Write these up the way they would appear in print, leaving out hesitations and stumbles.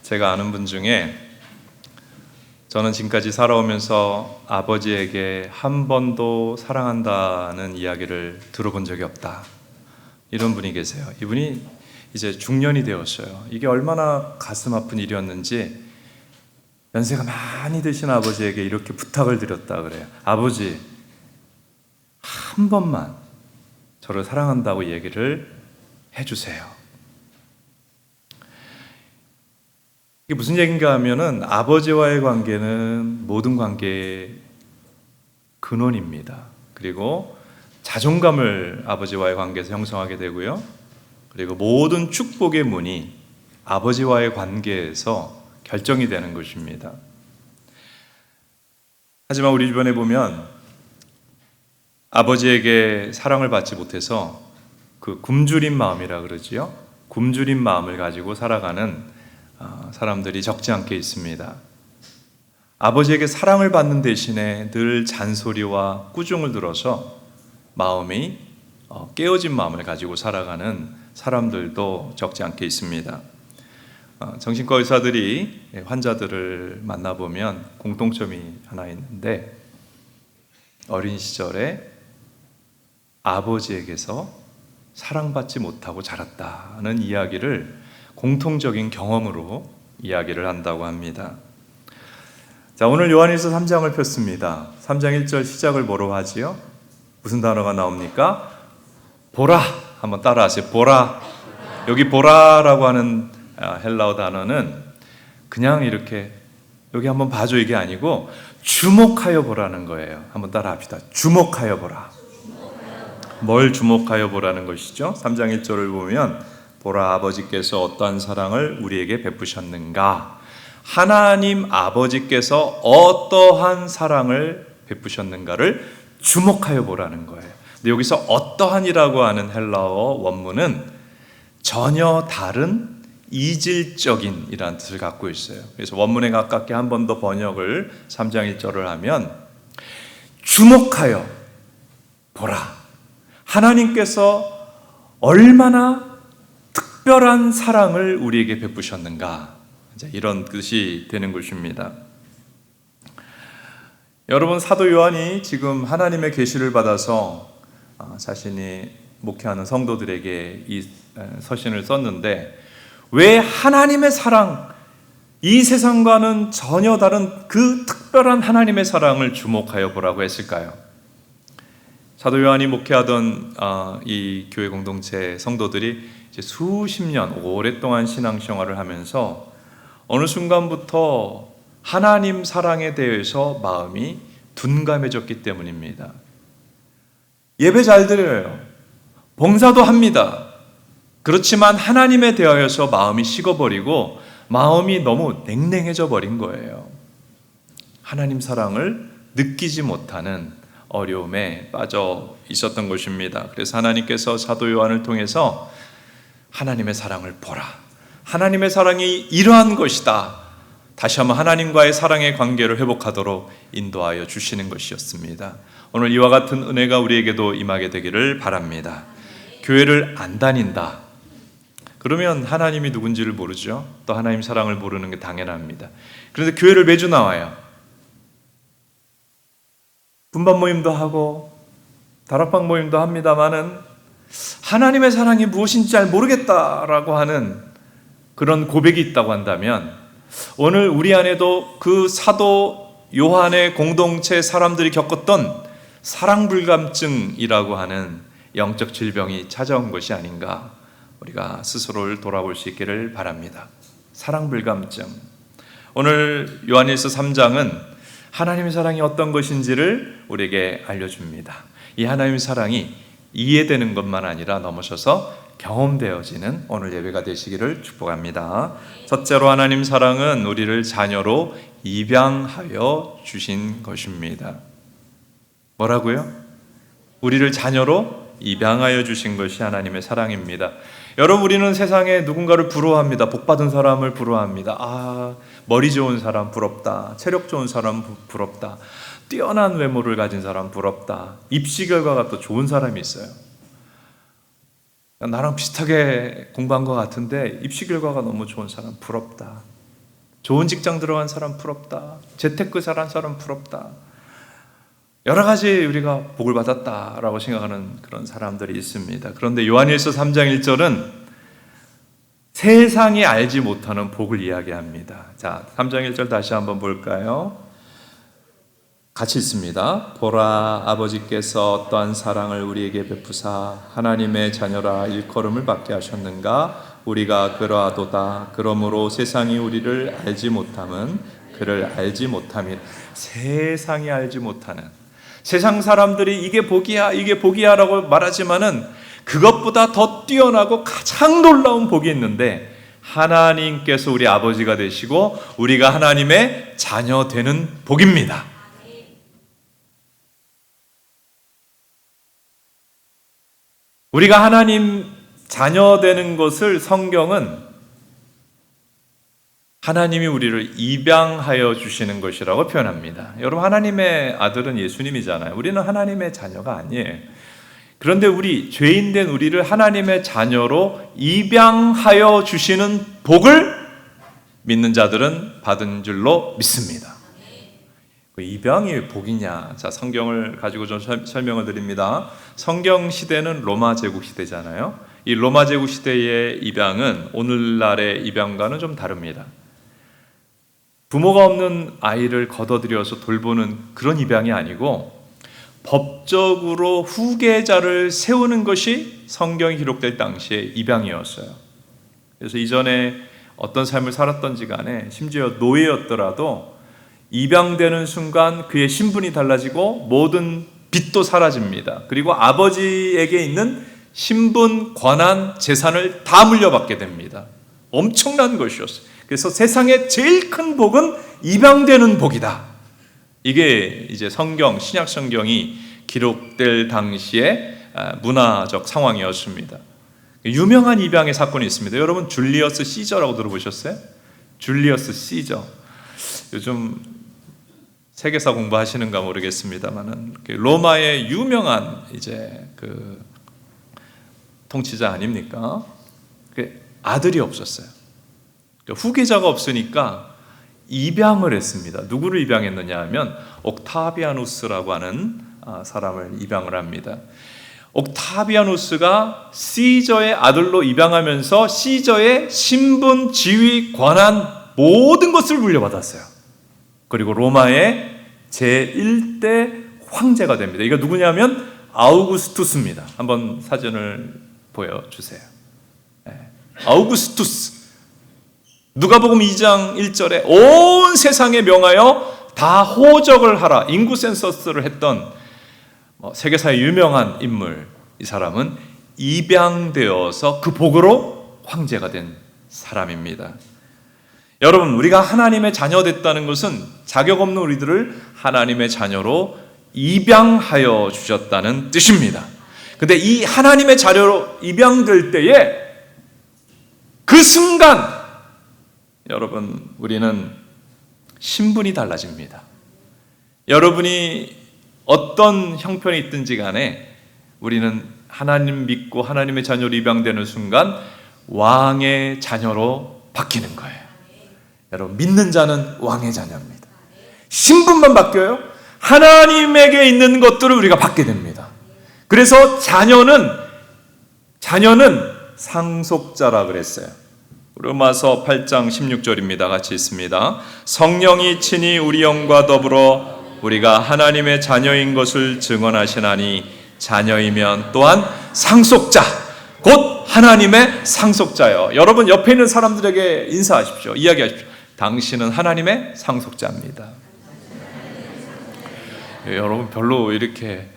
제가 아는 분 중에 저는 지금까지 살아오면서 아버지에게 한 번도 사랑한다는 이야기를 들어본 적이 없다, 이런 분이 계세요. 이분이 이제 중년이 되었어요. 이게 얼마나 가슴 아픈 일이었는지 연세가 많이 드신 아버지에게 이렇게 부탁을 드렸다 그래요. 아버지, 한 번만 저를 사랑한다고 얘기를 해주세요. 이게 무슨 얘기인가 하면은 아버지와의 관계는 모든 관계의 근원입니다. 그리고 자존감을 아버지와의 관계에서 형성하게 되고요. 그리고 모든 축복의 문이 아버지와의 관계에서 결정이 되는 것입니다. 하지만 우리 주변에 보면 아버지에게 사랑을 받지 못해서 그 굶주린 마음이라 그러지요. 굶주린 마음을 가지고 살아가는 사람들이 적지 않게 있습니다. 아버지에게 사랑을 받는 대신에 늘 잔소리와 꾸중을 들어서 마음이 깨어진 마음을 가지고 살아가는 사람들도 적지 않게 있습니다. 정신과 의사들이 환자들을 만나보면 공통점이 하나 있는데, 어린 시절에 아버지에게서 사랑받지 못하고 자랐다는 이야기를 공통적인 경험으로 이야기를 한다고 합니다. 자, 오늘 요한일서 3장을 폈습니다. 3장 1절 시작을 뭐로 하지요? 무슨 단어가 나옵니까? 보라! 한번 따라하세요. 보라! 여기 보라라고 하는 헬라어 단어는 그냥 이렇게 여기 한번 봐줘 이게 아니고 주목하여 보라는 거예요. 한번 따라합시다. 주목하여 보라. 뭘 주목하여 보라는 것이죠? 3장 1절을 보면 보라, 아버지께서 어떠한 사랑을 우리에게 베푸셨는가? 하나님 아버지께서 어떠한 사랑을 베푸셨는가를 주목하여 보라는 거예요. 근데 여기서 어떠한이라고 하는 헬라어 원문은 전혀 다른 이질적인 이라는 뜻을 갖고 있어요. 그래서 원문에 가깝게 한 번 더 번역을 3장 1절을 하면 주목하여 보라. 하나님께서 얼마나 특별한 사랑을 우리에게 베푸셨는가, 이런 뜻이 되는 것입니다. 여러분, 사도 요한이 지금 하나님의 계시를 받아서 자신이 목회하는 성도들에게 이 서신을 썼는데, 왜 하나님의 사랑, 이 세상과는 전혀 다른 그 특별한 하나님의 사랑을 주목하여 보라고 했을까요? 사도 요한이 목회하던 이 교회 공동체 성도들이 이제 수십 년 오랫동안 신앙생활을 하면서 어느 순간부터 하나님 사랑에 대해서 마음이 둔감해졌기 때문입니다. 예배 잘 드려요. 봉사도 합니다. 그렇지만 하나님에 대하여서 마음이 식어버리고 마음이 너무 냉랭해져 버린 거예요. 하나님 사랑을 느끼지 못하는 어려움에 빠져 있었던 것입니다. 그래서 하나님께서 사도 요한을 통해서 하나님의 사랑을 보라. 하나님의 사랑이 이러한 것이다. 다시 한번 하나님과의 사랑의 관계를 회복하도록 인도하여 주시는 것이었습니다. 오늘 이와 같은 은혜가 우리에게도 임하게 되기를 바랍니다. 교회를 안 다닌다. 그러면 하나님이 누군지를 모르죠. 또 하나님 사랑을 모르는 게 당연합니다. 그런데 교회를 매주 나와요. 분반 모임도 하고 다락방 모임도 합니다마는 하나님의 사랑이 무엇인지 잘 모르겠다라고 하는 그런 고백이 있다고 한다면, 오늘 우리 안에도 그 사도 요한의 공동체 사람들이 겪었던 사랑불감증이라고 하는 영적 질병이 찾아온 것이 아닌가, 우리가 스스로를 돌아볼 수 있기를 바랍니다. 사랑불감증. 오늘 요한일서 3장은 하나님의 사랑이 어떤 것인지를 우리에게 알려줍니다. 이 하나님의 사랑이 이해되는 것만 아니라 넘어서서 경험되어지는 오늘 예배가 되시기를 축복합니다. 첫째로, 하나님 사랑은 우리를 자녀로 입양하여 주신 것입니다. 뭐라고요? 우리를 자녀로 입양하여 주신 것이 하나님의 사랑입니다. 여러분, 우리는 세상에 누군가를 부러워합니다. 복받은 사람을 부러워합니다. 머리 좋은 사람 부럽다. 체력 좋은 사람 부럽다. 뛰어난 외모를 가진 사람 부럽다. 입시 결과가 또 좋은 사람이 있어요. 나랑 비슷하게 공부한 것 같은데 입시 결과가 너무 좋은 사람 부럽다. 좋은 직장 들어간 사람 부럽다. 재테크 잘한 사람 부럽다. 여러 가지 우리가 복을 받았다라고 생각하는 그런 사람들이 있습니다. 그런데 요한일서 3장 1절은 세상이 알지 못하는 복을 이야기합니다. 자, 3장 1절 다시 한번 볼까요? 같이 읽습니다. 보라, 아버지께서 어떠한 사랑을 우리에게 베푸사 하나님의 자녀라 일컬음을 받게 하셨는가? 우리가 그러하도다. 그러므로 세상이 우리를 알지 못함은 그를 알지 못함이라. 세상이 알지 못하는, 세상 사람들이 이게 복이야, 이게 복이야 라고 말하지만은 그것보다 더 뛰어나고 가장 놀라운 복이 있는데, 하나님께서 우리 아버지가 되시고 우리가 하나님의 자녀 되는 복입니다. 우리가 하나님 자녀 되는 것을 성경은 하나님이 우리를 입양하여 주시는 것이라고 표현합니다. 여러분, 하나님의 아들은 예수님이잖아요. 우리는 하나님의 자녀가 아니에요. 그런데 우리 죄인된 우리를 하나님의 자녀로 입양하여 주시는 복을 믿는 자들은 받은 줄로 믿습니다. 그 입양이 복이냐? 자, 성경을 가지고 좀 설명을 드립니다. 성경 시대는 로마 제국 시대잖아요. 이 로마 제국 시대의 입양은 오늘날의 입양과는 좀 다릅니다. 부모가 없는 아이를 걷어들여서 돌보는 그런 입양이 아니고 법적으로 후계자를 세우는 것이 성경이 기록될 당시의 입양이었어요. 그래서 이전에 어떤 삶을 살았던지 간에 심지어 노예였더라도 입양되는 순간 그의 신분이 달라지고 모든 빚도 사라집니다. 그리고 아버지에게 있는 신분, 권한, 재산을 다 물려받게 됩니다. 엄청난 것이었어요. 그래서 세상의 제일 큰 복은 입양되는 복이다. 이게 이제 성경, 신약 성경이 기록될 당시의 문화적 상황이었습니다. 유명한 입양의 사건이 있습니다. 여러분, 줄리어스 시저라고 들어보셨어요? 줄리어스 시저. 요즘 세계사 공부하시는가 모르겠습니다만은 로마의 유명한 이제 그 통치자 아닙니까? 아들이 없었어요. 후계자가 없으니까 입양을 했습니다. 누구를 입양했느냐 하면 옥타비아누스라고 하는 사람을 입양을 합니다. 옥타비아누스가 시저의 아들로 입양하면서 시저의 신분, 지위, 권한 모든 것을 물려받았어요. 그리고 로마의 제1대 황제가 됩니다. 이거 누구냐면 아우구스투스입니다. 한번 사진을 보여주세요. 아우구스투스. 누가복음 2장 1절에 온 세상에 명하여 다 호적을 하라, 인구 센서스를 했던 세계사의 유명한 인물. 이 사람은 입양되어서 그 복으로 황제가 된 사람입니다. 여러분, 우리가 하나님의 자녀 됐다는 것은 자격 없는 우리들을 하나님의 자녀로 입양하여 주셨다는 뜻입니다. 근데 이 하나님의 자녀로 입양될 때에 그 순간 여러분, 우리는 신분이 달라집니다. 여러분이 어떤 형편이 있든지 간에 우리는 하나님 믿고 하나님의 자녀로 입양되는 순간 왕의 자녀로 바뀌는 거예요. 여러분, 믿는 자는 왕의 자녀입니다. 신분만 바뀌어요. 하나님에게 있는 것들을 우리가 받게 됩니다. 그래서 자녀는 상속자라 그랬어요. 로마서 8장 16절입니다. 같이 읽습니다. 성령이 친히 우리 영과 더불어 우리가 하나님의 자녀인 것을 증언하시나니 자녀이면 또한 상속자, 곧 하나님의 상속자요. 여러분, 옆에 있는 사람들에게 인사하십시오. 이야기하십시오. 당신은 하나님의 상속자입니다. 여러분, 별로 이렇게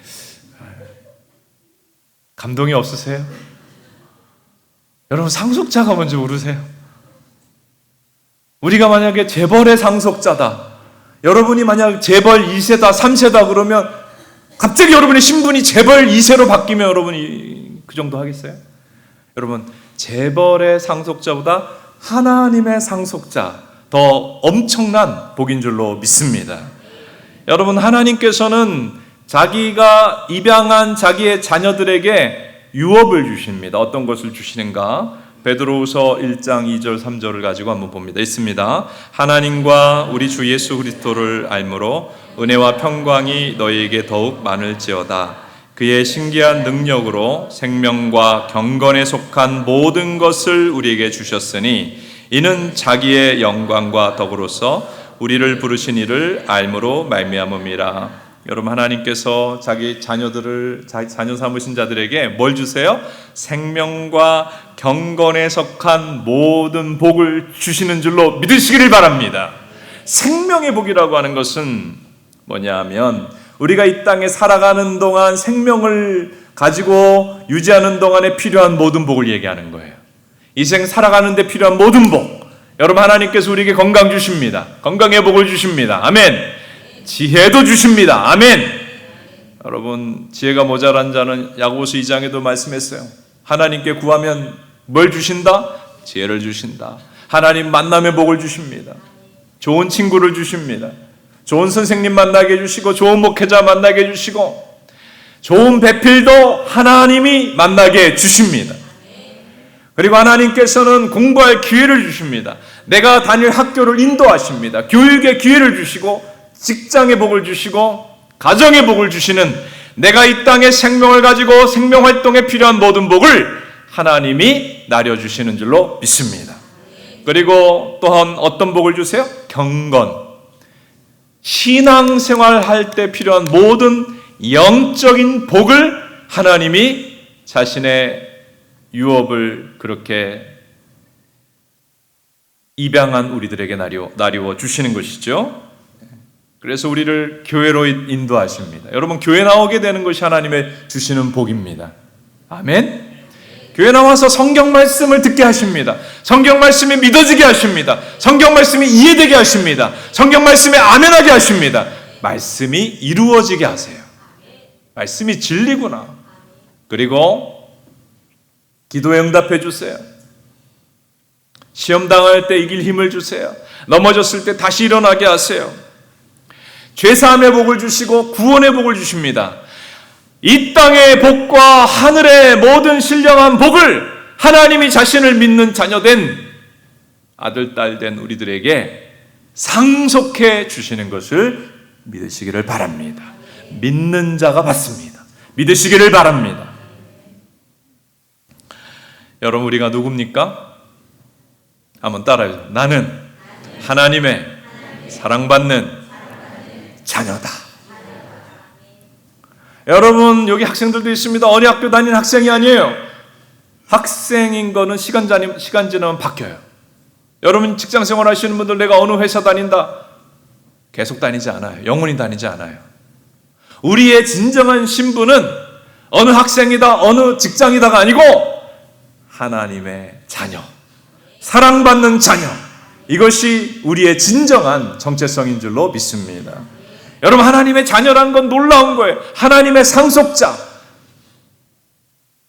감동이 없으세요? 여러분, 상속자가 뭔지 모르세요? 우리가 만약에 재벌의 상속자다, 여러분이 만약 재벌 2세다 3세다 그러면 갑자기 여러분의 신분이 재벌 2세로 바뀌면 여러분이 그 정도 하겠어요? 여러분, 재벌의 상속자보다 하나님의 상속자 더 엄청난 복인 줄로 믿습니다. 여러분, 하나님께서는 자기가 입양한 자기의 자녀들에게 유업을 주십니다. 어떤 것을 주시는가? 베드로후서 1장 2절 3절을 가지고 한번 봅니다. 있습니다. 하나님과 우리 주 예수 그리스도를 알므로 은혜와 평강이 너희에게 더욱 많을지어다. 그의 신기한 능력으로 생명과 경건에 속한 모든 것을 우리에게 주셨으니 이는 자기의 영광과 덕으로서 우리를 부르신 이를 알므로 말미암음이라. 여러분, 하나님께서 자기 자녀 삼으신 자들에게 뭘 주세요? 생명과 경건에 속한 모든 복을 주시는 줄로 믿으시기를 바랍니다. 생명의 복이라고 하는 것은 뭐냐 하면 우리가 이 땅에 살아가는 동안 생명을 가지고 유지하는 동안에 필요한 모든 복을 얘기하는 거예요. 이 생 살아가는 데 필요한 모든 복. 여러분, 하나님께서 우리에게 건강 주십니다. 건강의 복을 주십니다. 아멘. 지혜도 주십니다. 아멘. 여러분, 지혜가 모자란 자는 야고보서 2장에도 말씀했어요. 하나님께 구하면 뭘 주신다? 지혜를 주신다. 하나님 만남의 복을 주십니다. 좋은 친구를 주십니다. 좋은 선생님 만나게 해주시고, 좋은 목회자 만나게 해주시고, 좋은 배필도 하나님이 만나게 해주십니다. 그리고 하나님께서는 공부할 기회를 주십니다. 내가 다닐 학교를 인도하십니다. 교육의 기회를 주시고, 직장의 복을 주시고, 가정의 복을 주시는, 내가 이 땅에 생명을 가지고 생명활동에 필요한 모든 복을 하나님이 나려주시는 줄로 믿습니다. 그리고 또한 어떤 복을 주세요? 경건. 신앙생활 할 때 필요한 모든 영적인 복을 하나님이 자신의 유업을 그렇게 입양한 우리들에게 나리워 주시는 것이죠. 그래서 우리를 교회로 인도하십니다. 여러분, 교회 나오게 되는 것이 하나님의 주시는 복입니다. 아멘. 교회 나와서 성경 말씀을 듣게 하십니다. 성경 말씀이 믿어지게 하십니다. 성경 말씀이 이해되게 하십니다. 성경 말씀에 아멘하게 하십니다. 말씀이 이루어지게 하세요. 말씀이 진리구나. 그리고 기도에 응답해 주세요. 시험 당할 때 이길 힘을 주세요. 넘어졌을 때 다시 일어나게 하세요. 죄사함의 복을 주시고 구원의 복을 주십니다. 이 땅의 복과 하늘의 모든 신령한 복을 하나님이 자신을 믿는 자녀된 아들, 딸 된 우리들에게 상속해 주시는 것을 믿으시기를 바랍니다. 믿는 자가 받습니다. 믿으시기를 바랍니다. 여러분, 우리가 누굽니까? 한번 따라해요. 나는 하나님의 사랑받는 자녀다. 여러분, 여기 학생들도 있습니다. 어느 학교 다니는 학생이 아니에요. 학생인 거는 시간 지나면 바뀌어요. 여러분, 직장생활 하시는 분들, 내가 어느 회사 다닌다, 계속 다니지 않아요. 영원히 다니지 않아요. 우리의 진정한 신분은 어느 학생이다, 어느 직장이다가 아니고 하나님의 자녀, 사랑받는 자녀, 이것이 우리의 진정한 정체성인 줄로 믿습니다. 여러분, 하나님의 자녀라는 건 놀라운 거예요. 하나님의 상속자,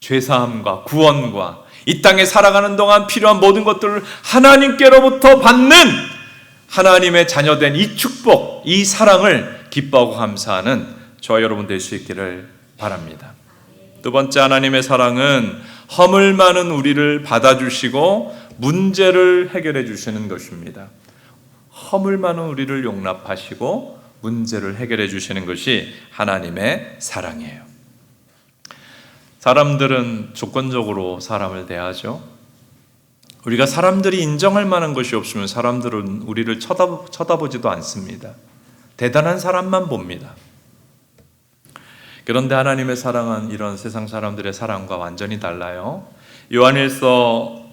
죄사함과 구원과 이 땅에 살아가는 동안 필요한 모든 것들을 하나님께로부터 받는 하나님의 자녀된 이 축복, 이 사랑을 기뻐하고 감사하는 저와 여러분 될 수 있기를 바랍니다. 두 번째, 하나님의 사랑은 허물 많은 우리를 받아주시고 문제를 해결해 주시는 것입니다. 허물 많은 우리를 용납하시고 문제를 해결해 주시는 것이 하나님의 사랑이에요. 사람들은 조건적으로 사람을 대하죠. 우리가 사람들이 인정할 만한 것이 없으면 사람들은 우리를 쳐다보지도 않습니다. 대단한 사람만 봅니다. 그런데 하나님의 사랑은 이런 세상 사람들의 사랑과 완전히 달라요. 로마서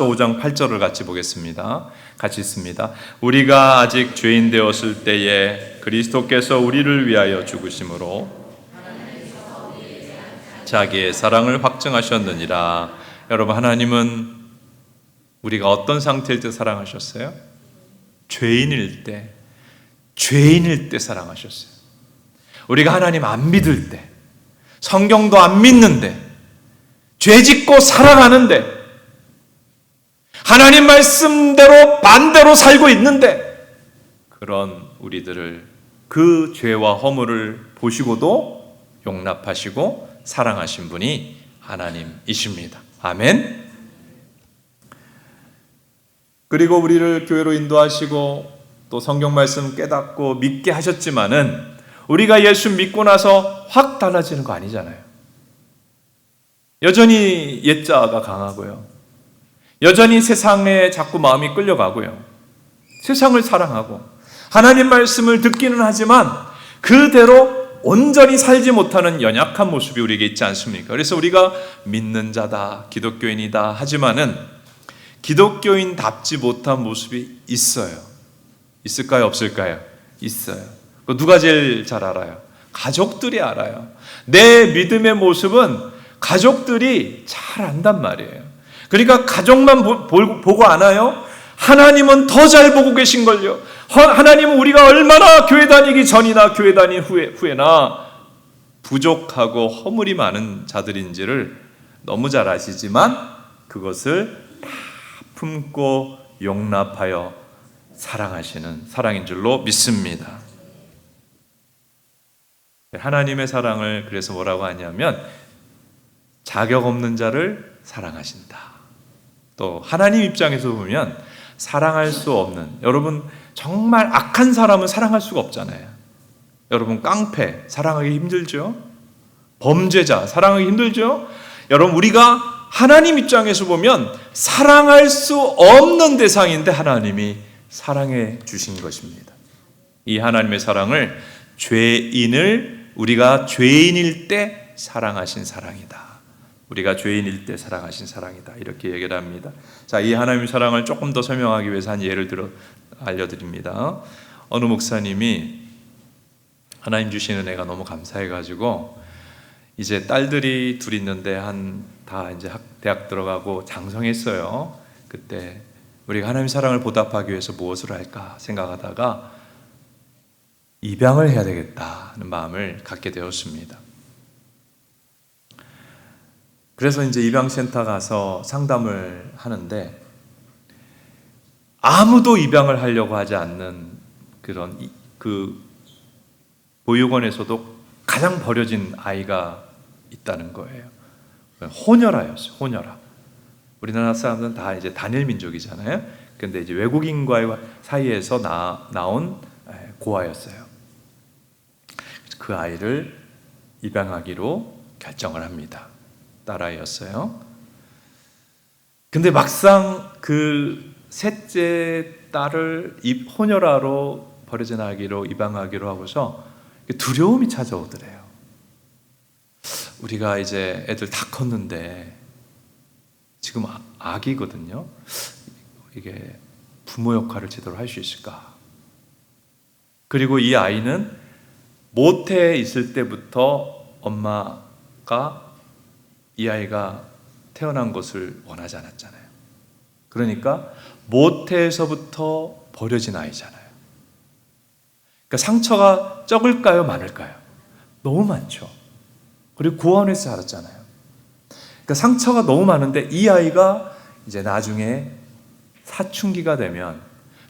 5장 8절을 같이 보겠습니다. 같이 읽습니다. 우리가 아직 죄인 되었을 때에 그리스도께서 우리를 위하여 죽으심으로 자기의 사랑을 확증하셨느니라. 여러분, 하나님은 우리가 어떤 상태일 때 사랑하셨어요? 죄인일 때 사랑하셨어요. 우리가 하나님 안 믿을 때, 성경도 안 믿는데, 죄 짓고 살아가는데, 하나님 말씀대로 반대로 살고 있는데, 그런 우리들을 그 죄와 허물을 보시고도 용납하시고 사랑하신 분이 하나님이십니다. 아멘. 그리고 우리를 교회로 인도하시고 또 성경 말씀 깨닫고 믿게 하셨지만은 우리가 예수 믿고 나서 확 달라지는 거 아니잖아요. 여전히 옛자가 강하고요. 여전히 세상에 자꾸 마음이 끌려가고요. 세상을 사랑하고 하나님 말씀을 듣기는 하지만 그대로 온전히 살지 못하는 연약한 모습이 우리에게 있지 않습니까? 그래서 우리가 믿는 자다, 기독교인이다 하지만은 기독교인답지 못한 모습이 있어요. 있을까요? 없을까요? 있어요. 누가 제일 잘 알아요? 가족들이 알아요. 내 믿음의 모습은 가족들이 잘 안단 말이에요. 그러니까 가족만 보고 아나요? 하나님은 더 잘 보고 계신걸요. 하나님은 우리가 얼마나 교회 다니기 전이나 교회 다닌 후에나 부족하고 허물이 많은 자들인지를 너무 잘 아시지만 그것을 다 품고 용납하여 사랑하시는 사랑인 줄로 믿습니다. 하나님의 사랑을 그래서 뭐라고 하냐면 자격 없는 자를 사랑하신다. 또 하나님 입장에서 보면 사랑할 수 없는, 여러분 정말 악한 사람은 사랑할 수가 없잖아요. 여러분 깡패 사랑하기 힘들죠? 범죄자 사랑하기 힘들죠? 여러분 우리가 하나님 입장에서 보면 사랑할 수 없는 대상인데 하나님이 사랑해 주신 것입니다. 이 하나님의 사랑을 우리가 죄인일 때 사랑하신 사랑이다. 우리가 죄인일 때 사랑하신 사랑이다. 이렇게 얘기를 합니다. 자, 이 하나님의 사랑을 조금 더 설명하기 위해서 한 예를 들어 알려드립니다. 어느 목사님이 하나님 주신 은혜가 너무 감사해가지고 이제 딸들이 둘 있는데 다 이제 대학 들어가고 장성했어요. 그때 우리가 하나님의 사랑을 보답하기 위해서 무엇을 할까 생각하다가 입양을 해야 되겠다는 마음을 갖게 되었습니다. 그래서 이제 입양센터 가서 상담을 하는데 아무도 입양을 하려고 하지 않는 그런 그 보육원에서도 가장 버려진 아이가 있다는 거예요. 호녀라였어요. 호녀라. 우리나라 사람들은 다 이제 단일 민족이잖아요. 근데 이제 외국인과의 사이에서 나온 고아였어요. 그 아이를 입양하기로 결정을 합니다. 딸아이였어요. 근데 막상 그 셋째 딸을 호녀라로 버려진 아기로 입양하기로 하고서 두려움이 찾아오더래요. 우리가 이제 애들 다 컸는데 지금 아기거든요. 이게 부모 역할을 제대로 할 수 있을까? 그리고 이 아이는 모태에 있을 때부터 엄마가 이 아이가 태어난 것을 원하지 않았잖아요. 그러니까 모태에서부터 버려진 아이잖아요. 그러니까 상처가 적을까요? 많을까요? 너무 많죠. 그리고 고아원에서 자랐잖아요. 그러니까 상처가 너무 많은데 이 아이가 이제 나중에 사춘기가 되면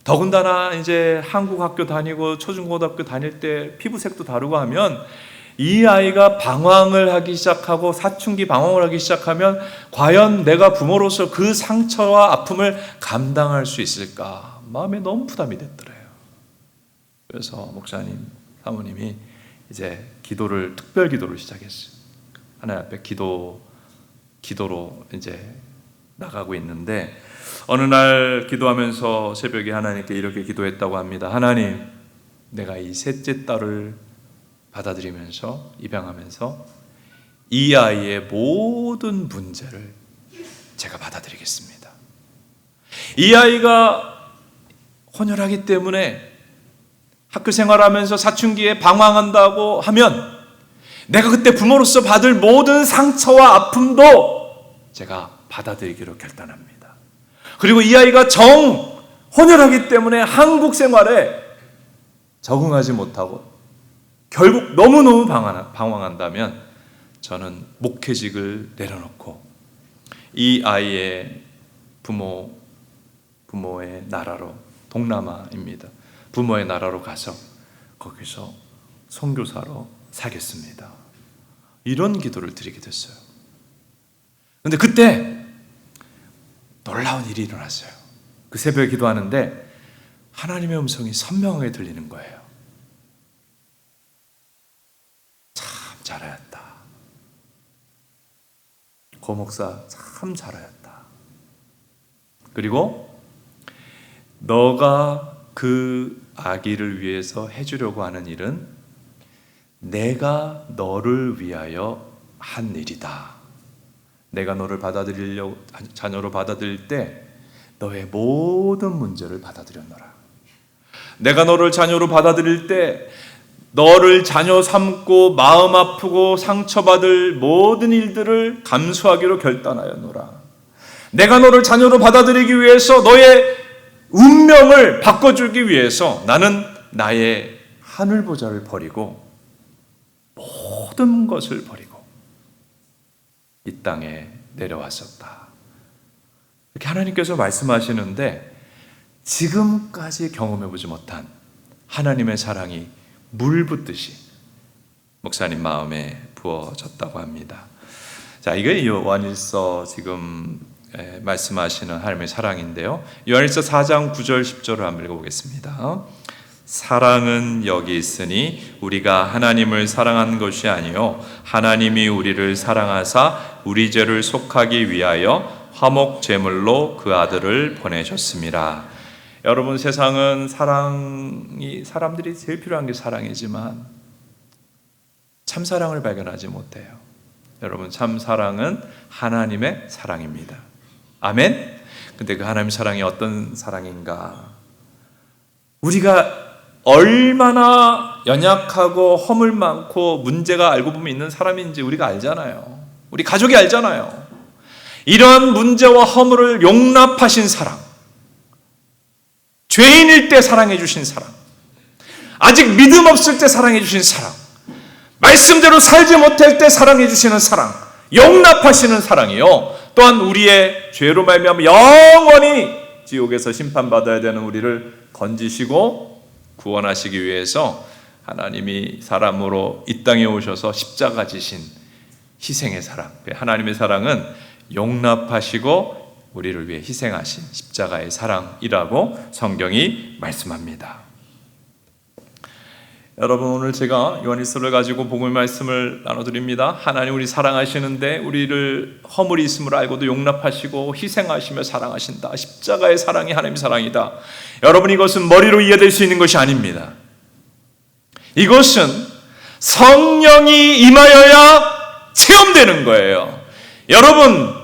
더군다나 이제 한국 학교 다니고 초중고등학교 다닐 때 피부색도 다르고 하면 이 아이가 방황을 하기 시작하고 사춘기 방황을 하기 시작하면 과연 내가 부모로서 그 상처와 아픔을 감당할 수 있을까? 마음에 너무 부담이 됐더래요. 그래서 목사님, 사모님이 이제 특별 기도를 시작했어요. 하나님 앞에 기도로 이제 나가고 있는데 어느 날 기도하면서 새벽에 하나님께 이렇게 기도했다고 합니다. 하나님, 내가 이 셋째 딸을 받아들이면서 입양하면서 이 아이의 모든 문제를 제가 받아들이겠습니다. 이 아이가 혼혈하기 때문에 학교 생활하면서 사춘기에 방황한다고 하면 내가 그때 부모로서 받을 모든 상처와 아픔도 제가 받아들이기로 결단합니다. 그리고 이 아이가 혼혈하기 때문에 한국 생활에 적응하지 못하고 결국 너무너무 방황한다면 저는 목회직을 내려놓고 이 아이의 부모의 나라로, 동남아입니다. 부모의 나라로 가서 거기서 선교사로 살겠습니다. 이런 기도를 드리게 됐어요. 그런데 그때 놀라운 일이 일어났어요. 그 새벽에 기도하는데 하나님의 음성이 선명하게 들리는 거예요. 참 잘하였다. 고 목사 참 잘하였다. 그리고 너가 그 아기를 위해서 해주려고 하는 일은 내가 너를 위하여 한 일이다. 내가 너를 자녀로 받아들일 때 너의 모든 문제를 받아들였노라. 내가 너를 자녀로 받아들일 때 너를 자녀 삼고 마음 아프고 상처받을 모든 일들을 감수하기로 결단하였노라. 내가 너를 자녀로 받아들이기 위해서 너의 운명을 바꿔주기 위해서 나는 나의 하늘 보좌를 버리고 모든 것을 버리고 이 땅에 내려왔었다. 이렇게 하나님께서 말씀하시는데 지금까지 경험해보지 못한 하나님의 사랑이 물 붓듯이 목사님 마음에 부어졌다고 합니다. 자, 이게 요한일서 지금 말씀하시는 하나님의 사랑인데요. 요한일서 4장 9절 10절을 한번 읽어보겠습니다. 사랑은 여기 있으니 우리가 하나님을 사랑한 것이 아니요 하나님이 우리를 사랑하사 우리 죄를 속하기 위하여 화목 제물로 그 아들을 보내셨습니다. 여러분, 세상은 사람들이 제일 필요한 게 사랑이지만 참 사랑을 발견하지 못해요. 여러분, 참 사랑은 하나님의 사랑입니다. 아멘? 근데 그 하나님의 사랑이 어떤 사랑인가? 우리가 얼마나 연약하고 허물 많고 문제가 알고 보면 있는 사람인지 우리가 알잖아요. 우리 가족이 알잖아요. 이러한 문제와 허물을 용납하신 사랑, 죄인일 때 사랑해 주신 사랑, 아직 믿음 없을 때 사랑해 주신 사랑, 말씀대로 살지 못할 때 사랑해 주시는 사랑, 용납하시는 사랑이요, 또한 우리의 죄로 말미암아 영원히 지옥에서 심판받아야 되는 우리를 건지시고 구원하시기 위해서 하나님이 사람으로 이 땅에 오셔서 십자가 지신 희생의 사랑, 하나님의 사랑은 용납하시고 우리를 위해 희생하신 십자가의 사랑이라고 성경이 말씀합니다. 여러분, 오늘 제가 요한일서를 가지고 복음의 말씀을 나눠드립니다. 하나님 우리 사랑하시는데 우리를 허물이 있음을 알고도 용납하시고 희생하시며 사랑하신다. 십자가의 사랑이 하나님의 사랑이다. 여러분, 이것은 머리로 이해될 수 있는 것이 아닙니다. 이것은 성령이 임하여야 체험되는 거예요. 여러분,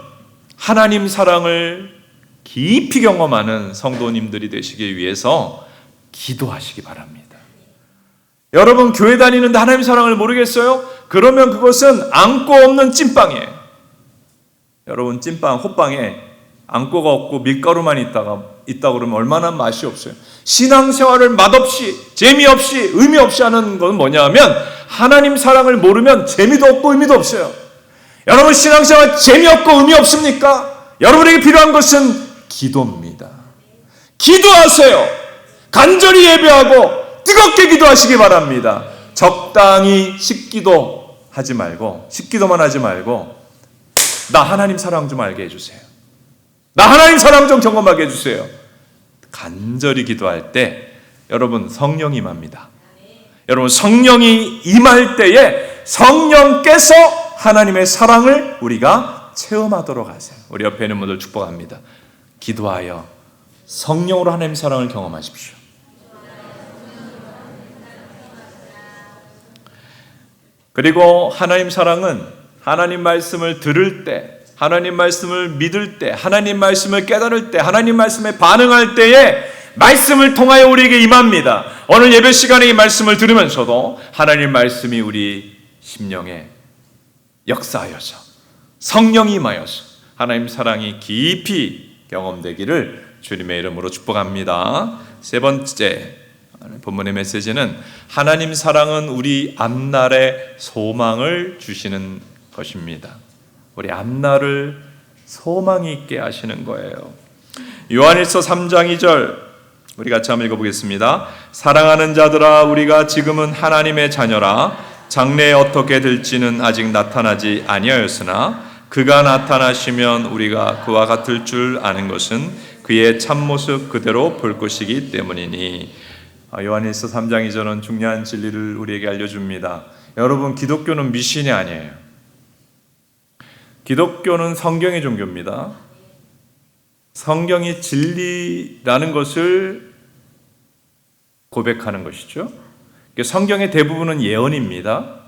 하나님 사랑을 깊이 경험하는 성도님들이 되시기 위해서 기도하시기 바랍니다. 여러분, 교회 다니는데 하나님 사랑을 모르겠어요? 그러면 그것은 안고 없는 찐빵이에요. 여러분, 찐빵, 호빵에 안고가 없고 밀가루만 있다 그러면 얼마나 맛이 없어요. 신앙생활을 맛없이, 재미없이, 의미 없이 하는 건 뭐냐면 하나님 사랑을 모르면 재미도 없고 의미도 없어요. 여러분, 신앙생활 재미없고 의미 없습니까? 여러분에게 필요한 것은 기도입니다. 기도하세요. 간절히 예배하고 뜨겁게 기도하시기 바랍니다. 적당히 식기도 하지 말고, 식기도만 하지 말고 나 하나님 사랑 좀 알게 해주세요. 나 하나님 사랑 좀 경험하게 해주세요. 간절히 기도할 때 여러분, 성령이 임합니다. 여러분, 성령이 임할 때에 성령께서 하나님의 사랑을 우리가 체험하도록 하세요. 우리 옆에 있는 분들 축복합니다. 기도하여 성령으로 하나님의 사랑을 경험하십시오. 그리고 하나님 사랑은 하나님 말씀을 들을 때, 하나님 말씀을 믿을 때, 하나님 말씀을 깨달을 때, 하나님 말씀에 반응할 때에 말씀을 통하여 우리에게 임합니다. 오늘 예배 시간에 이 말씀을 들으면서도 하나님 말씀이 우리 심령에 역사하여서 성령이 임하여서 하나님 사랑이 깊이 경험되기를 주님의 이름으로 축복합니다. 세 번째 본문의 메시지는 하나님 사랑은 우리 앞날의 소망을 주시는 것입니다. 우리 앞날을 소망이 있게 하시는 거예요. 요한일서 3장 2절 우리 같이 한번 읽어보겠습니다. 사랑하는 자들아, 우리가 지금은 하나님의 자녀라. 장래에 어떻게 될지는 아직 나타나지 아니하였으나 그가 나타나시면 우리가 그와 같을 줄 아는 것은 그의 참모습 그대로 볼 것이기 때문이니. 요한일서 3장 2절은 중요한 진리를 우리에게 알려줍니다. 여러분, 기독교는 미신이 아니에요. 기독교는 성경의 종교입니다. 성경이 진리라는 것을 고백하는 것이죠. 성경의 대부분은 예언입니다.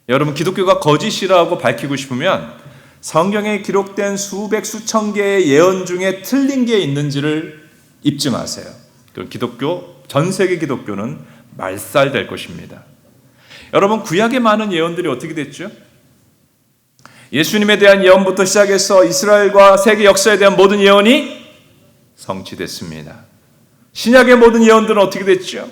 여러분, 기독교가 거짓이라고 밝히고 싶으면 성경에 기록된 수백 수천 개의 예언 중에 틀린 게 있는지를 입증하세요. 그럼 전 세계 기독교는 말살될 것입니다. 여러분, 구약의 많은 예언들이 어떻게 됐죠? 예수님에 대한 예언부터 시작해서 이스라엘과 세계 역사에 대한 모든 예언이 성취됐습니다. 신약의 모든 예언들은 어떻게 됐죠?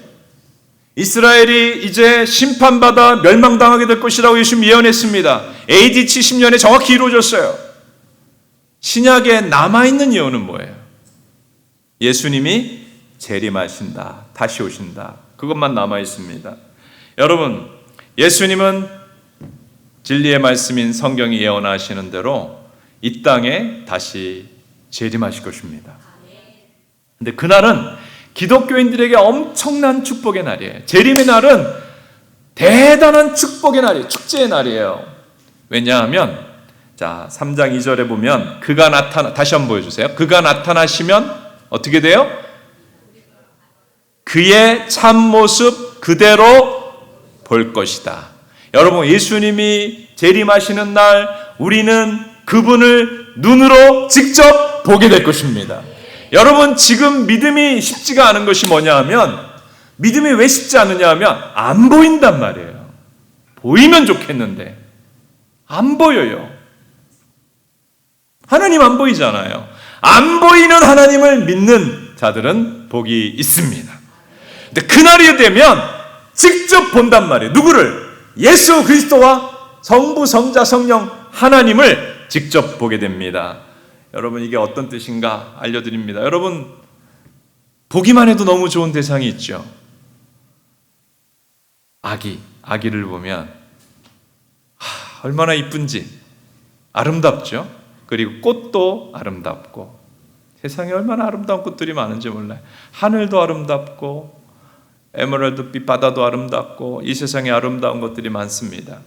이스라엘이 이제 심판받아 멸망당하게 될 것이라고 예수님이 예언했습니다. AD 70년에 정확히 이루어졌어요. 신약에 남아있는 예언은 뭐예요? 예수님이 재림하신다, 다시 오신다. 그것만 남아있습니다. 여러분, 예수님은 진리의 말씀인 성경이 예언하시는 대로 이 땅에 다시 재림하실 것입니다. 근데 그날은 기독교인들에게 엄청난 축복의 날이에요. 재림의 날은 대단한 축복의 날이에요. 축제의 날이에요. 왜냐하면 3장 2절에 보면 다시 한번 보여주세요. 그가 나타나시면 어떻게 돼요? 그의 참모습 그대로 볼 것이다. 여러분, 예수님이 재림하시는 날 우리는 그분을 눈으로 직접 보게 될 것입니다. 여러분, 지금 믿음이 쉽지가 않은 것이 뭐냐 하면, 믿음이 왜 쉽지 않느냐 하면 안 보인단 말이에요. 보이면 좋겠는데 안 보여요. 하나님 안 보이잖아요. 안 보이는 하나님을 믿는 자들은 복이 있습니다. 근데 그날이 되면 직접 본단 말이에요. 누구를? 예수 그리스도와 성부, 성자, 성령 하나님을 직접 보게 됩니다. 여러분, 이게 어떤 뜻인가 알려드립니다. 여러분, 보기만 해도 너무 좋은 대상이 있죠. 아기를 보면 얼마나 이쁜지 아름답죠. 그리고 꽃도 아름답고, 세상에 얼마나 아름다운 꽃들이 많은지 몰라요. 하늘도 아름답고 에메랄드빛 바다도 아름답고, 이 세상에 아름다운 것들이 많습니다.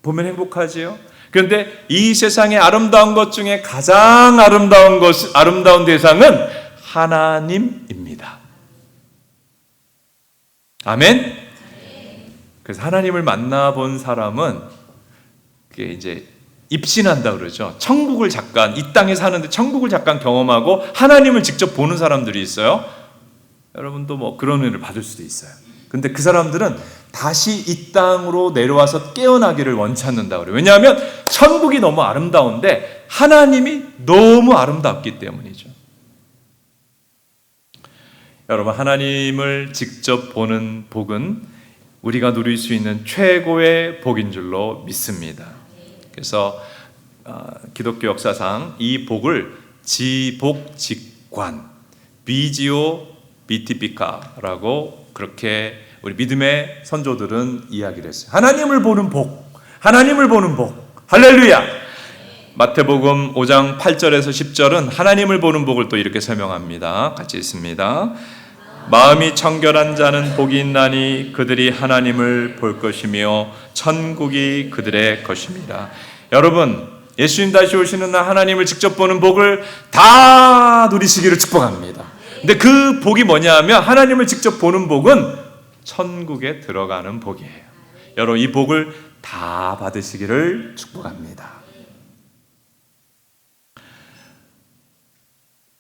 보면 행복하지요. 그런데 이 세상의 아름다운 것 중에 가장 아름다운 대상은 하나님입니다. 아멘. 그래서 하나님을 만나본 사람은 그게 이제 입신한다 그러죠. 천국을 잠깐, 이 땅에 사는데 천국을 잠깐 경험하고 하나님을 직접 보는 사람들이 있어요. 여러분도 뭐 그런 은혜를 받을 수도 있어요. 근데 그 사람들은 다시 이 땅으로 내려와서 깨어나기를 원치 않는다 그래요. 왜냐하면 천국이 너무 아름다운데 하나님이 너무 아름답기 때문이죠. 여러분, 하나님을 직접 보는 복은 우리가 누릴 수 있는 최고의 복인 줄로 믿습니다. 그래서 기독교 역사상 이 복을 지복직관, 비지오 비티피카라고 그렇게 우리 믿음의 선조들은 이야기를 했어요. 하나님을 보는 복, 하나님을 보는 복. 할렐루야. 마태복음 5장 8절에서 10절은 하나님을 보는 복을 또 이렇게 설명합니다. 같이 읽습니다. 마음이 청결한 자는 복이 있나니 그들이 하나님을 볼 것이며 천국이 그들의 것입니다. 여러분, 예수님 다시 오시는 날 하나님을 직접 보는 복을 다 누리시기를 축복합니다. 근데 그 복이 뭐냐 하면, 하나님을 직접 보는 복은 천국에 들어가는 복이에요. 여러분, 이 복을 다 받으시기를 축복합니다.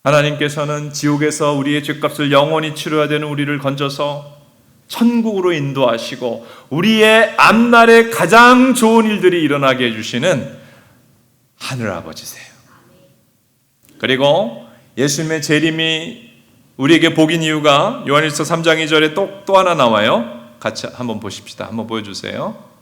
하나님께서는 지옥에서 우리의 죄값을 영원히 치러야 되는 우리를 건져서 천국으로 인도하시고 우리의 앞날에 가장 좋은 일들이 일어나게 해주시는 하늘아버지세요. 그리고 예수님의 재림이 우리에게 복인 이유가 요한일서 3장 2절에 또 하나 나와요. 같이 한번 보십시다. 한번 보여주세요.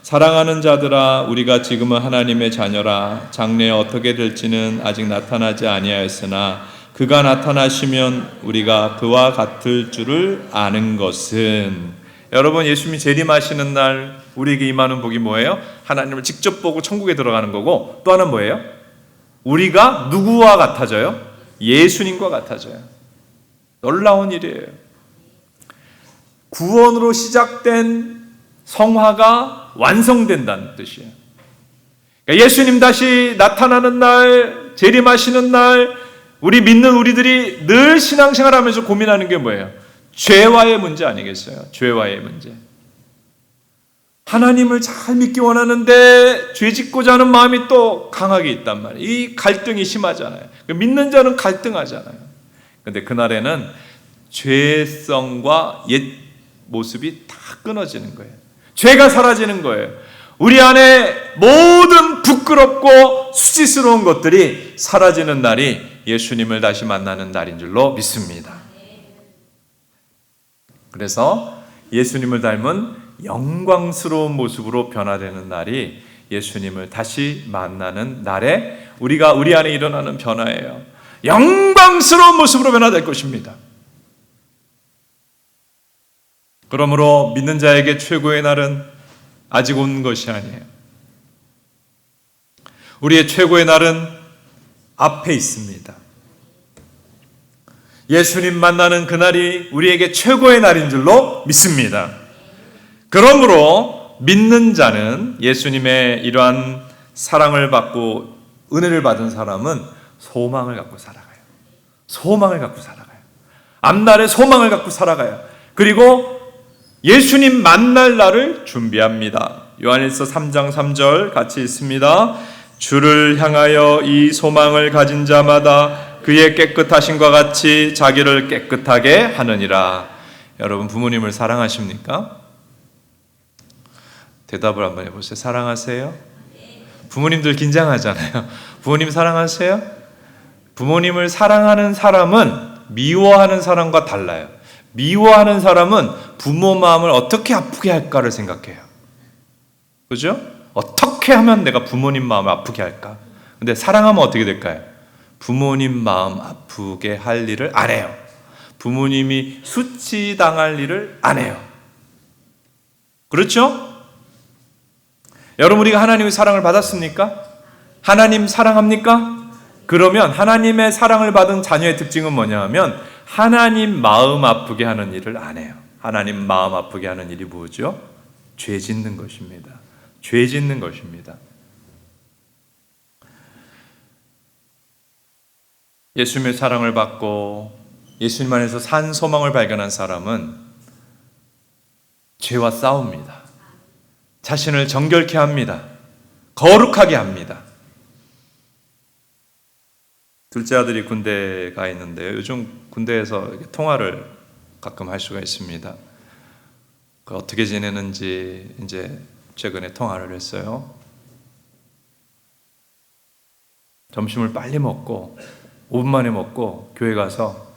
사랑하는 자들아, 우리가 지금은 하나님의 자녀라. 장래에 어떻게 될지는 아직 나타나지 아니하였으나 그가 나타나시면 우리가 그와 같을 줄을 아는 것은. 여러분, 예수님이 재림하시는 날 우리에게 임하는 복이 뭐예요? 하나님을 직접 보고 천국에 들어가는 거고, 또 하나는 뭐예요? 우리가 누구와 같아져요? 예수님과 같아져요. 놀라운 일이에요. 구원으로 시작된 성화가 완성된다는 뜻이에요. 그러니까 예수님 다시 나타나는 날, 재림하시는 날, 우리 믿는 우리들이 늘 신앙생활하면서 고민하는 게 뭐예요? 죄와의 문제 아니겠어요? 죄와의 문제. 하나님을 잘 믿기 원하는데 죄 짓고자 하는 마음이 또 강하게 있단 말이에요. 이 갈등이 심하잖아요. 믿는 자는 갈등하잖아요. 그런데 그날에는 죄성과 옛 모습이 다 끊어지는 거예요. 죄가 사라지는 거예요. 우리 안에 모든 부끄럽고 수치스러운 것들이 사라지는 날이 예수님을 다시 만나는 날인 줄로 믿습니다. 그래서 예수님을 닮은 영광스러운 모습으로 변화되는 날이 예수님을 다시 만나는 날에 우리 안에 일어나는 변화예요. 영광스러운 모습으로 변화될 것입니다. 그러므로 믿는 자에게 최고의 날은 아직 온 것이 아니에요. 우리의 최고의 날은 앞에 있습니다. 예수님 만나는 그날이 우리에게 최고의 날인 줄로 믿습니다. 그러므로 믿는 자는 예수님의 이러한 사랑을 받고 은혜를 받은 사람은 소망을 갖고 살아가요. 소망을 갖고 살아가요. 앞날에 소망을 갖고 살아가요. 그리고 예수님 만날 날을 준비합니다. 요한일서 3장 3절 같이 읽습니다. 주를 향하여 이 소망을 가진 자마다 그의 깨끗하심과 같이 자기를 깨끗하게 하느니라. 여러분 부모님을 사랑하십니까? 대답을 한번 해보세요. 사랑하세요? 부모님들 긴장하잖아요. 부모님 사랑하세요? 부모님을 사랑하는 사람은 미워하는 사람과 달라요. 미워하는 사람은 부모 마음을 어떻게 아프게 할까를 생각해요. 그죠? 어떻게 하면 내가 부모님 마음을 아프게 할까? 근데 사랑하면 어떻게 될까요? 부모님 마음 아프게 할 일을 안 해요. 부모님이 수치당할 일을 안 해요. 그렇죠? 여러분 우리가 하나님의 사랑을 받았습니까? 하나님 사랑합니까? 그러면 하나님의 사랑을 받은 자녀의 특징은 뭐냐 하면 하나님 마음 아프게 하는 일을 안 해요. 하나님 마음 아프게 하는 일이 뭐죠? 죄 짓는 것입니다. 죄 짓는 것입니다. 예수님의 사랑을 받고 예수님 안에서 산 소망을 발견한 사람은 죄와 싸웁니다. 자신을 정결케 합니다. 거룩하게 합니다. 둘째 아들이 군대에 가 있는데요. 요즘 군대에서 통화를 가끔 할 수가 있습니다. 어떻게 지내는지 이제 최근에 통화를 했어요. 점심을 빨리 먹고 5분 만에 먹고 교회 가서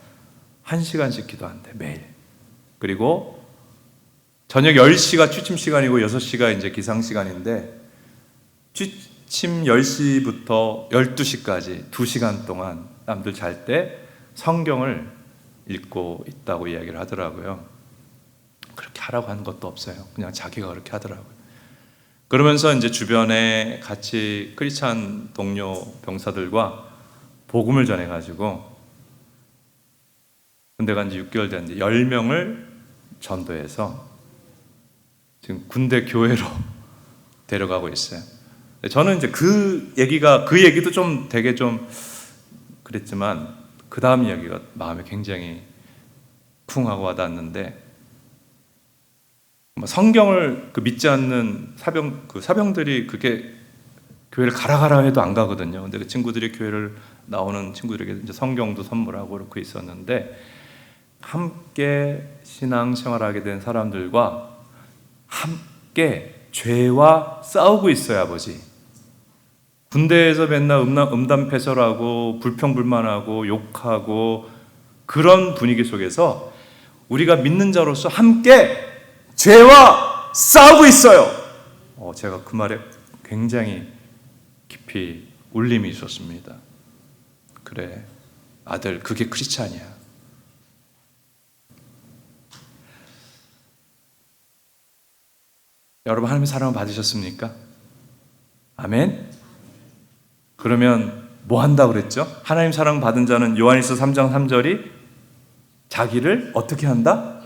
1시간씩 기도한대 매일. 그리고 저녁 10시가 취침 시간이고 6시가 이제 기상 시간인데 취침 10시부터 12시까지 2시간 동안 남들 잘 때 성경을 읽고 있다고 이야기를 하더라고요. 그렇게 하라고 하는 것도 없어요. 그냥 자기가 그렇게 하더라고요. 그러면서 이제 주변에 같이 크리스찬 동료 병사들과 복음을 전해가지고 군대 간 지 6개월 됐는데 10명을 전도해서 지금 군대 교회로 데려가고 있어요. 저는 이제 그 얘기도 좀 되게 좀 그랬지만 그 다음 이야기가 마음에 굉장히 쿵하고 와닿았는데 성경을 믿지 않는 사병들이 그게 교회를 가라 해도 안 가거든요. 근데 그 친구들이 교회를 나오는 친구들에게 이제 성경도 선물하고 그렇게 있었는데 함께 신앙생활하게 된 사람들과 함께 죄와 싸우고 있어요, 아버지. 군대에서 맨날 음담패설하고 불평불만하고 욕하고 그런 분위기 속에서 우리가 믿는 자로서 함께 죄와 싸우고 있어요. 제가 그 말에 굉장히 깊이 울림이 있었습니다. 그래, 아들, 그게 크리스찬이야. 여러분 하나님의 사랑을 받으셨습니까? 아멘? 그러면 뭐 한다 그랬죠? 하나님 사랑 받은 자는 요한일서 3장 3절이 자기를 어떻게 한다?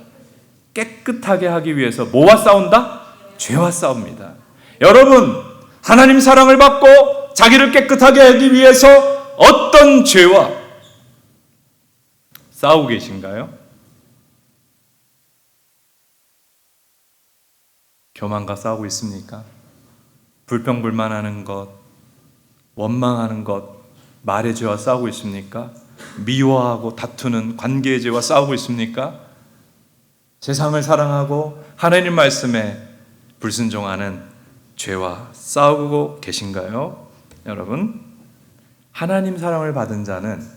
깨끗하게 하기 위해서 뭐와 싸운다? 죄와 싸웁니다. 여러분, 하나님 사랑을 받고 자기를 깨끗하게 하기 위해서 어떤 죄와 싸우고 계신가요? 교만과 싸우고 있습니까? 불평불만하는 것, 원망하는 것, 말의 죄와 싸우고 있습니까? 미워하고 다투는 관계의 죄와 싸우고 있습니까? 세상을 사랑하고 하나님 말씀에 불순종하는 죄와 싸우고 계신가요? 여러분, 하나님 사랑을 받은 자는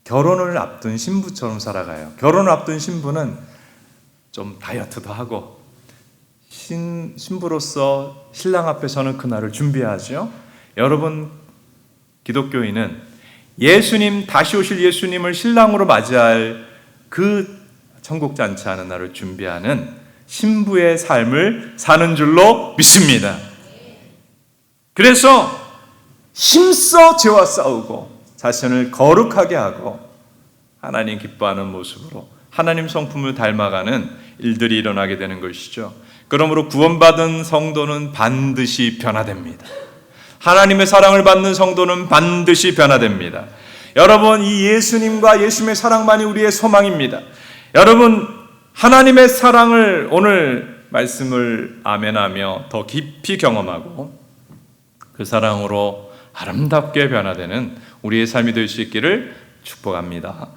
결혼을 앞둔 신부처럼 살아가요. 결혼을 앞둔 신부는 좀 다이어트도 하고 신부로서 신랑 앞에서는 그날을 준비하죠. 여러분, 기독교인은 예수님, 다시 오실 예수님을 신랑으로 맞이할 그 천국 잔치하는 날을 준비하는 신부의 삶을 사는 줄로 믿습니다. 그래서 힘써 죄와 싸우고 자신을 거룩하게 하고 하나님 기뻐하는 모습으로 하나님 성품을 닮아가는 일들이 일어나게 되는 것이죠. 그러므로 구원받은 성도는 반드시 변화됩니다. 하나님의 사랑을 받는 성도는 반드시 변화됩니다. 여러분, 이 예수님과 예수님의 사랑만이 우리의 소망입니다. 여러분, 하나님의 사랑을 오늘 말씀을 아멘하며 더 깊이 경험하고 그 사랑으로 아름답게 변화되는 우리의 삶이 될 수 있기를 축복합니다.